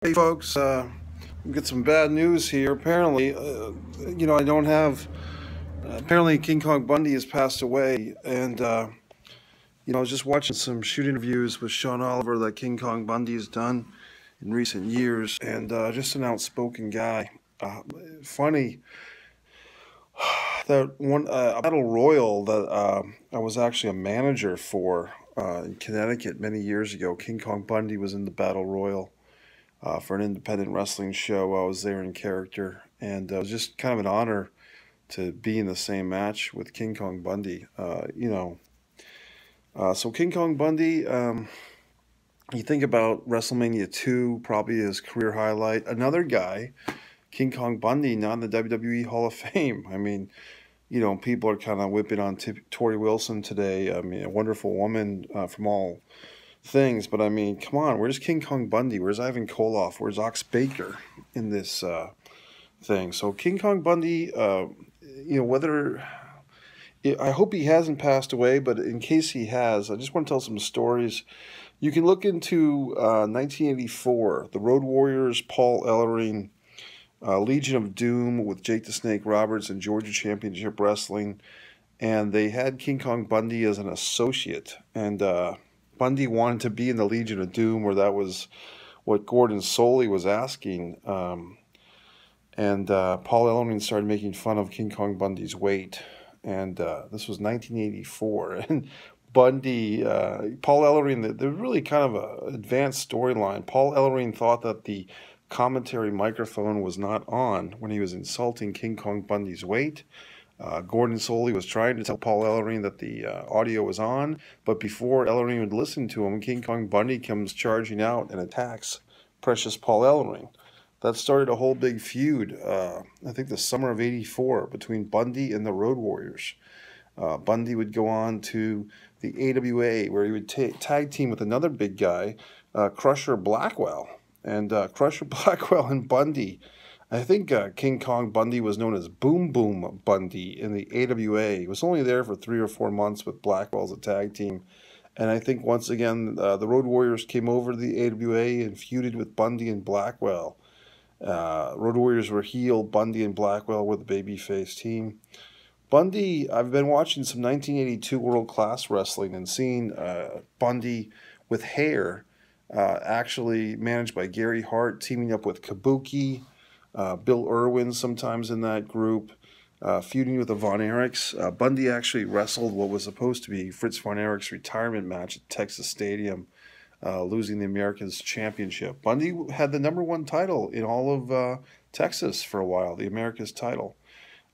Hey folks, we get some bad news here. Apparently, I don't have. Apparently, King Kong Bundy has passed away, and I was just watching some shoot interviews with Sean Oliver that King Kong Bundy has done in recent years, and just an outspoken guy. Funny that one battle royal that I was actually a manager for in Connecticut many years ago. King Kong Bundy was in the battle royal. For an independent wrestling show. I was there in character, and it was just kind of an honor to be in the same match with King Kong Bundy. So King Kong Bundy, you think about WrestleMania 2, probably his career highlight. Another guy, King Kong Bundy, not in the WWE Hall of Fame. I mean, people are kind of whipping on Tori Wilson today. I mean, a wonderful woman from all things, but I mean, come on, where's King Kong Bundy? Where's Ivan Koloff? Where's Ox Baker in this thing? So King Kong Bundy, whether I hope he hasn't passed away, but in case he has, I just want to tell some stories. You can look into 1984, the Road Warriors, Paul Ellering, Legion of Doom with Jake the Snake Roberts and Georgia Championship Wrestling, and they had King Kong Bundy as an associate, and Bundy wanted to be in the Legion of Doom, where that was what Gordon Soley was asking. And Paul Ellering started making fun of King Kong Bundy's weight. And this was 1984. And Bundy, Paul Ellering, they're really kind of an advanced storyline. Paul Ellering thought that the commentary microphone was not on when he was insulting King Kong Bundy's weight. Gordon Soley was trying to tell Paul Ellering that the audio was on, but before Ellering would listen to him, King Kong Bundy comes charging out and attacks precious Paul Ellering. That started a whole big feud, I think the summer of '84, between Bundy and the Road Warriors. Bundy would go on to the AWA, where he would tag team with another big guy, Crusher Blackwell. And Crusher Blackwell and Bundy, I think King Kong Bundy was known as Boom Boom Bundy in the AWA. He was only there for 3 or 4 months with Blackwell as a tag team. And I think once again, the Road Warriors came over to the AWA and feuded with Bundy and Blackwell. Road Warriors were heel, Bundy and Blackwell were the babyface team. Bundy, I've been watching some 1982 World Class Wrestling and seeing Bundy with hair, actually managed by Gary Hart, teaming up with Kabuki. Bill Irwin sometimes in that group, feuding with the Von Erichs. Bundy actually wrestled what was supposed to be Fritz Von Erich's retirement match at Texas Stadium, losing the Americas Championship. Bundy had the #1 title in all of Texas for a while, the Americas title.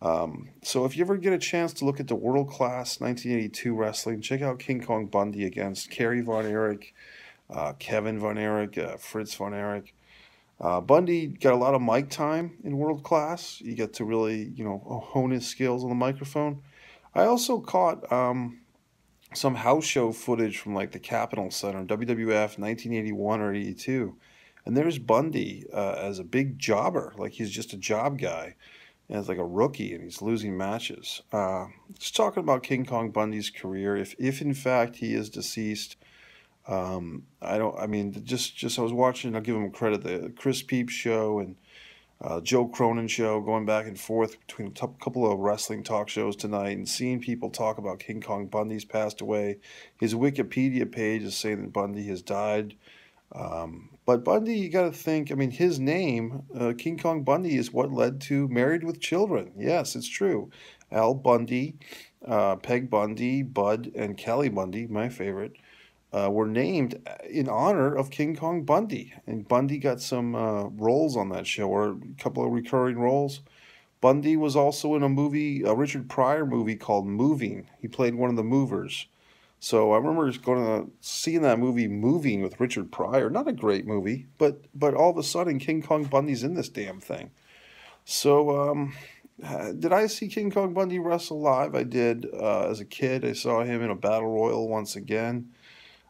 So if you ever get a chance to look at the world-class 1982 wrestling, check out King Kong Bundy against Kerry Von Erich, Kevin Von Erich, Fritz Von Erich. Bundy got a lot of mic time in World Class. He got to really, hone his skills on the microphone. I also caught some house show footage from like the Capitol Center, WWF 1981 or 82. And there's Bundy as a big jobber, like he's just a job guy. And it's like a rookie, and he's losing matches. Just talking about King Kong Bundy's career, if in fact he is deceased, I was watching, I'll give him credit, the Chris Peep show and Joe Cronin show, going back and forth between a couple of wrestling talk shows tonight, and seeing people talk about King Kong Bundy's passed away. His Wikipedia page is saying that Bundy has died. But Bundy, you got to think, I mean, his name, King Kong Bundy, is what led to Married with Children. Yes, it's true. Al Bundy, Peg Bundy, Bud, and Kelly Bundy, my favorite, were named in honor of King Kong Bundy. And Bundy got some roles on that show, or a couple of recurring roles. Bundy was also in a Richard Pryor movie called Moving. He played one of the movers. So I remember seeing that movie Moving with Richard Pryor. Not a great movie, but all of a sudden King Kong Bundy's in this damn thing. So did I see King Kong Bundy wrestle live? I did. As a kid, I saw him in a battle royal once again.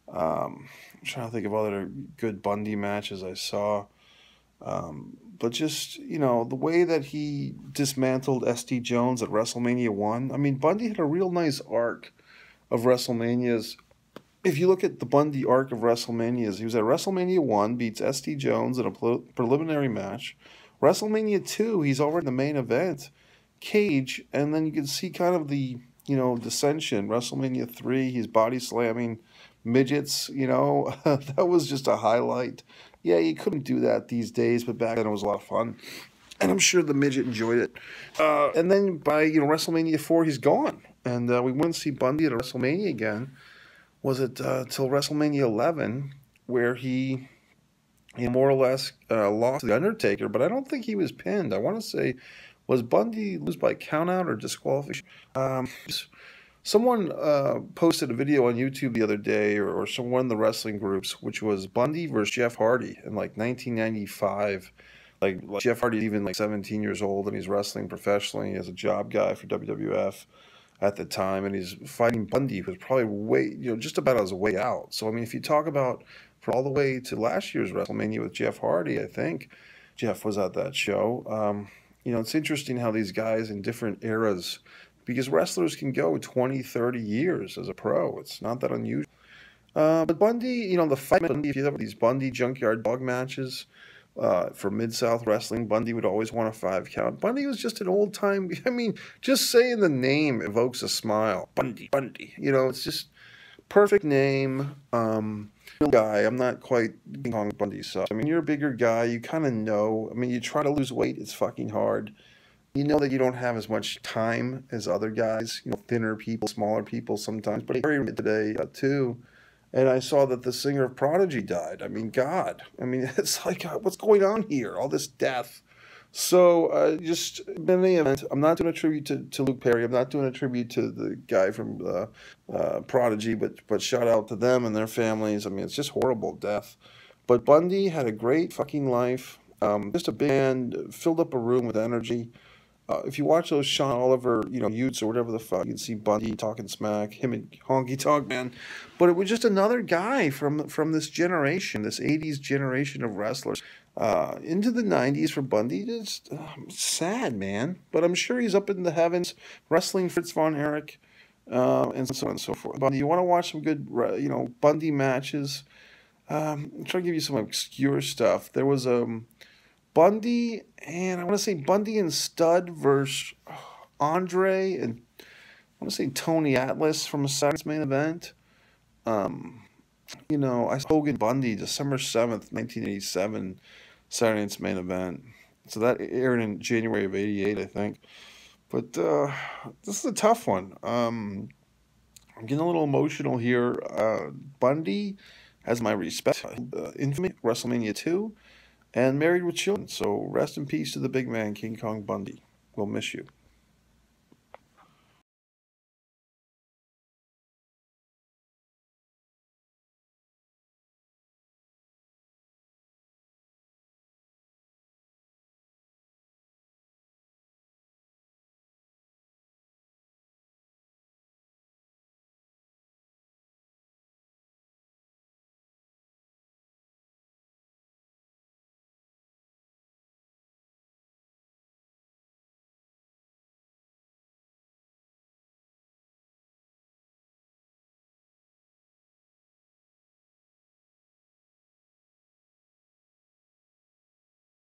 I'm trying to think of other good Bundy matches I saw. But just, the way that he dismantled S.D. Jones at WrestleMania 1. I mean, Bundy had a real nice arc of WrestleManias if you look at the Bundy arc of WrestleManias, he was at WrestleMania 1, beats S.T. Jones in a preliminary match. WrestleMania 2, he's already in the main event, cage, and then you can see kind of the, dissension. WrestleMania 3, he's body slamming midgets, that was just a highlight. Yeah, you couldn't do that these days, but back then it was a lot of fun. And I'm sure the midget enjoyed it. And then by, WrestleMania 4, he's gone. And we wouldn't see Bundy at a WrestleMania again. Was it till WrestleMania 11 where he more or less lost to The Undertaker, but I don't think he was pinned. I want to say, was Bundy lose by countout or disqualification? Someone posted a video on YouTube the other day, or someone in the wrestling groups, which was Bundy versus Jeff Hardy in like 1995. Like Jeff Hardy's even like 17 years old, and he's wrestling professionally as a job guy for WWF at the time, and he's fighting Bundy, who was probably just about on his way out. So, I mean, if you talk about from all the way to last year's WrestleMania with Jeff Hardy, I think Jeff was at that show. It's interesting how these guys in different eras, because wrestlers can go 20, 30 years as a pro. It's not that unusual. But Bundy, the fight, Bundy, if you have these Bundy Junkyard Dog matches, for Mid-South Wrestling, Bundy would always want a 5 count. Bundy was just an old-time, just saying the name evokes a smile. Bundy. It's just perfect name. Guy, I'm not quite King Kong Bundy size. I mean, you're a bigger guy, you kind of know. I mean, you try to lose weight, it's fucking hard. You know that you don't have as much time as other guys, thinner people, smaller people sometimes. But I heard today, too. And I saw that the singer of Prodigy died. I mean, God. I mean, it's like, what's going on here? All this death. So, just in any event, I'm not doing a tribute to Luke Perry. I'm not doing a tribute to the guy from Prodigy, but shout out to them and their families. I mean, it's just horrible death. But Bundy had a great fucking life. Just a band, filled up a room with energy. If you watch those Sean Oliver, Utes or whatever the fuck, you can see Bundy talking smack, him and Honky Tonk Man. But it was just another guy from this generation, this 80s generation of wrestlers. Into the 90s for Bundy, just sad, man. But I'm sure he's up in the heavens wrestling Fritz von Erich and so on and so forth. Bundy, you want to watch some good, Bundy matches? I'm trying to give you some obscure stuff. There was Bundy, and I want to say Bundy and Stud versus Andre, and I want to say Tony Atlas from a Saturday's Main Event. I saw Hogan Bundy, December 7th, 1987, Saturday Night's Main Event. So that aired in January of 88, I think. But this is a tough one. I'm getting a little emotional here. Bundy has my respect. Infamy, WrestleMania 2. And married with children. So rest in peace to the big man, King Kong Bundy. We'll miss you.